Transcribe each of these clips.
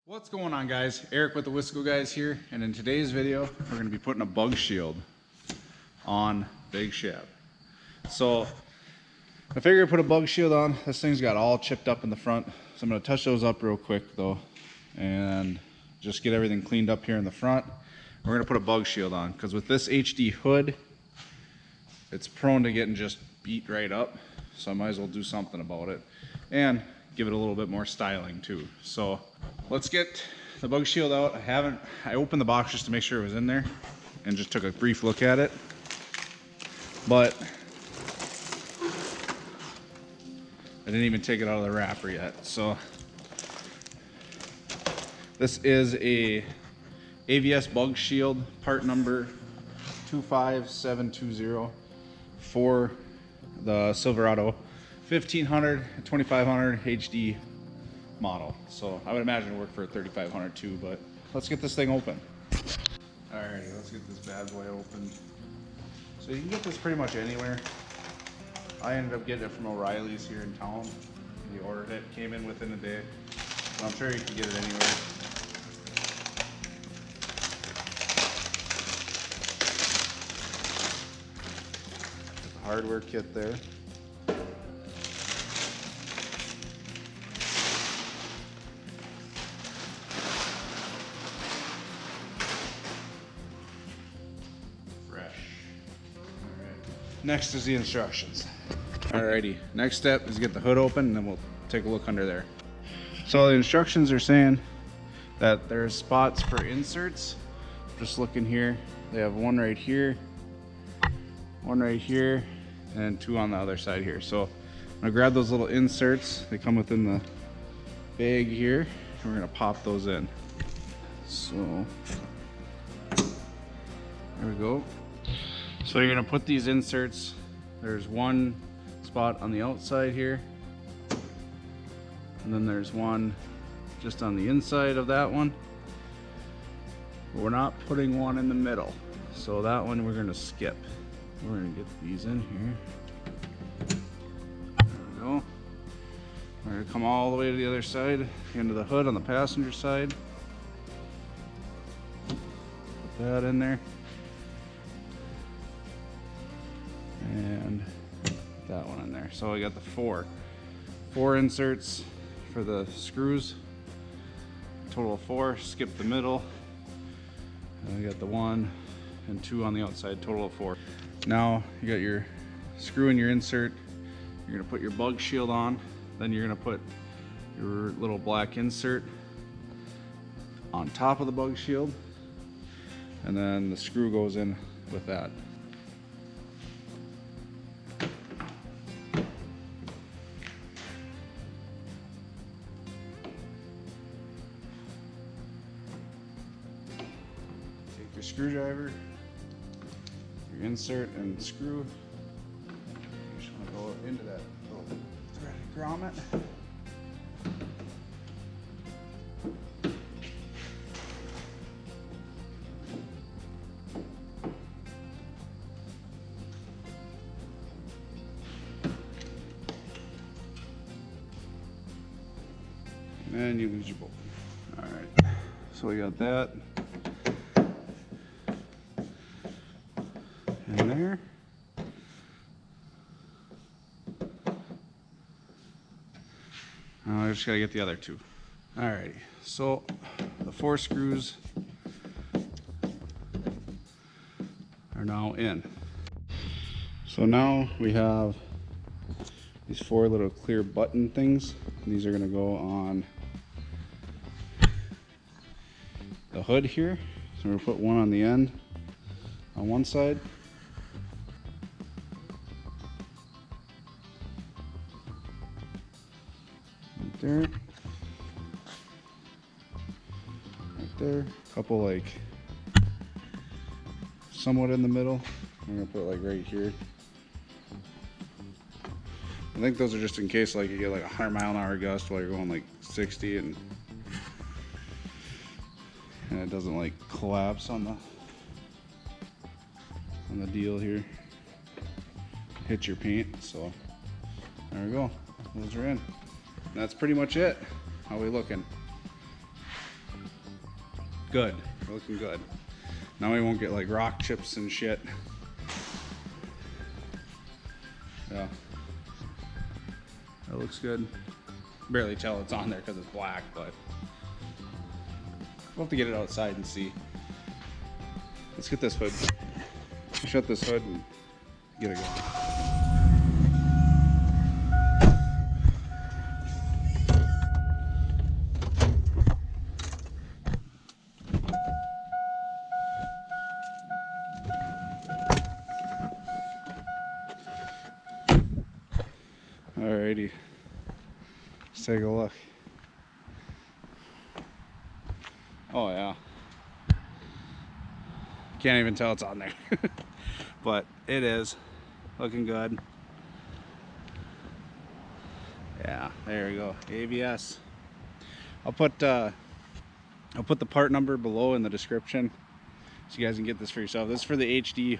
What's going on, guys? Eric with the Thewiscoguyz here, and in today's video we're going to be putting a bug shield on Big Chev. So I figured I'd put a bug shield on. This thing's got all chipped up in the front, so I'm going to touch those up real quick though and just get everything cleaned up here in the front. We're going to put a bug shield on because with this HD hood it's prone to getting just beat right up, so I might as well do something about it and give it a little bit more styling too. So let's get the bug shield out. I opened the box just to make sure it was in there and just took a brief look at it, but I didn't even take it out of the wrapper yet. So this is a AVS bug shield, part number 25720 for the Silverado 1500 2500 HD model. So I would imagine it worked for a 3500 too, but let's get this thing open. Alrighty, let's get this bad boy open. So you can get this pretty much anywhere. I ended up getting it from O'Reilly's here in town. We ordered it, came in within a day. But I'm sure you can get it anywhere. There's a hardware kit there. Next is the instructions. Alrighty, next step is get the hood open and then we'll take a look under there. So the instructions are saying that there's spots for inserts. Just looking here, they have one right here, and two on the other side here. So I'm gonna grab those little inserts. They come within the bag here, and we're gonna pop those in. So there we go. So you're gonna put these inserts, there's one spot on the outside here, and then there's one just on the inside of that one. But we're not putting one in the middle. So that one we're gonna skip. We're gonna get these in here. There we go. We're gonna come all the way to the other side, into the hood on the passenger side. Put that in there. And that one in there. So I got the four inserts for the screws, total of 4. Skip the middle, and I got the 1 and 2 on the outside, total of 4. Now you got your screw in your insert. You're gonna put your bug shield on, then you're gonna put your little black insert on top of the bug shield, and then the screw goes in with that. Your screwdriver, your insert and screw. You just want to go into that little thread grommet. And you lose your bolt. All right, so we got that. In there. I just gotta get the other 2. Alrighty, so the 4 screws are now in. So now we have these 4 little clear button things. These are gonna go on the hood here. So we're gonna put one on the end on one side. There, right there, a couple like somewhat in the middle. I'm gonna put like right here. I think those are just in case like you get like a 100-mile-an-hour gust while you're going like 60 and it doesn't like collapse on the deal here, hit your paint. So there we go, those are in. That's pretty much it. How we looking? good. We're looking good. Now we won't get like rock chips and shit. Yeah. That looks good. Barely tell it's on there because it's black, but we'll have to get it outside and see. Let's get this hood. Shut this hood and get it going. Alrighty, let's take a look. Oh yeah, can't even tell it's on there, but it is looking good. Yeah, there we go. AVS. I'll put the part number below in the description so you guys can get this for yourself. This is for the HD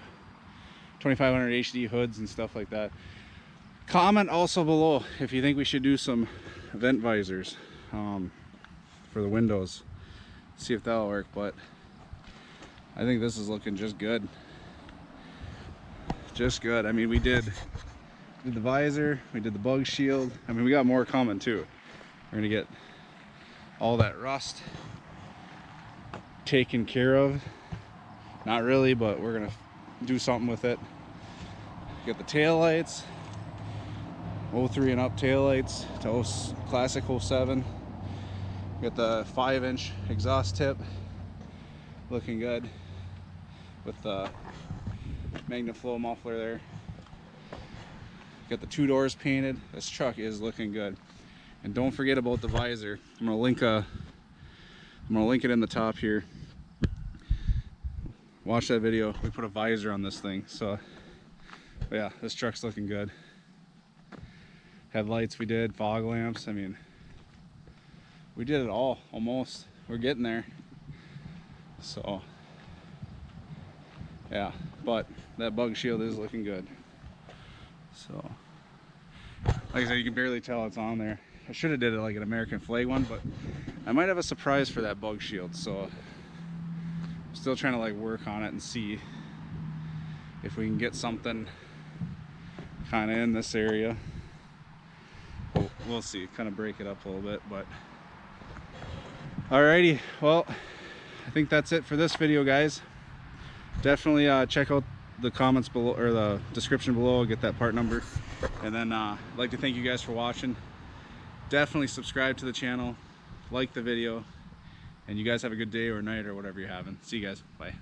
2500 HD hoods and stuff like that. Comment also below if you think we should do some vent visors for the windows. See if that'll work, but I think this is looking just good. Just good. I mean, we did the visor, we did the bug shield. I mean, we got more coming too. We're gonna get all that rust taken care of. Not really, but we're gonna do something with it. Get the tail lights. 03 and up tail lights to classic 07. Got the 5-inch exhaust tip, looking good with the MagnaFlow muffler there. Got the 2 doors painted. This truck is looking good. And don't forget about the visor. I'm gonna link it in the top here. Watch that video. We put a visor on this thing. So yeah, this truck's looking good. Headlights we did, fog lamps. I mean, we did it all almost. We're getting there. So yeah, but that bug shield is looking good. So like I said, you can barely tell it's on there. I should have did it like an American flag one, but I might have a surprise for that bug shield. So I'm still trying to like work on it and see if we can get something kind of in this area. We'll see, kind of break it up a little bit, but alrighty, well, I think that's it for this video, guys. Definitely check out the comments below, or the description below. I'll get that part number. And then I'd like to thank you guys for watching. Definitely subscribe to the channel, like the video, and you guys have a good day or night or whatever you're having. See you guys, bye.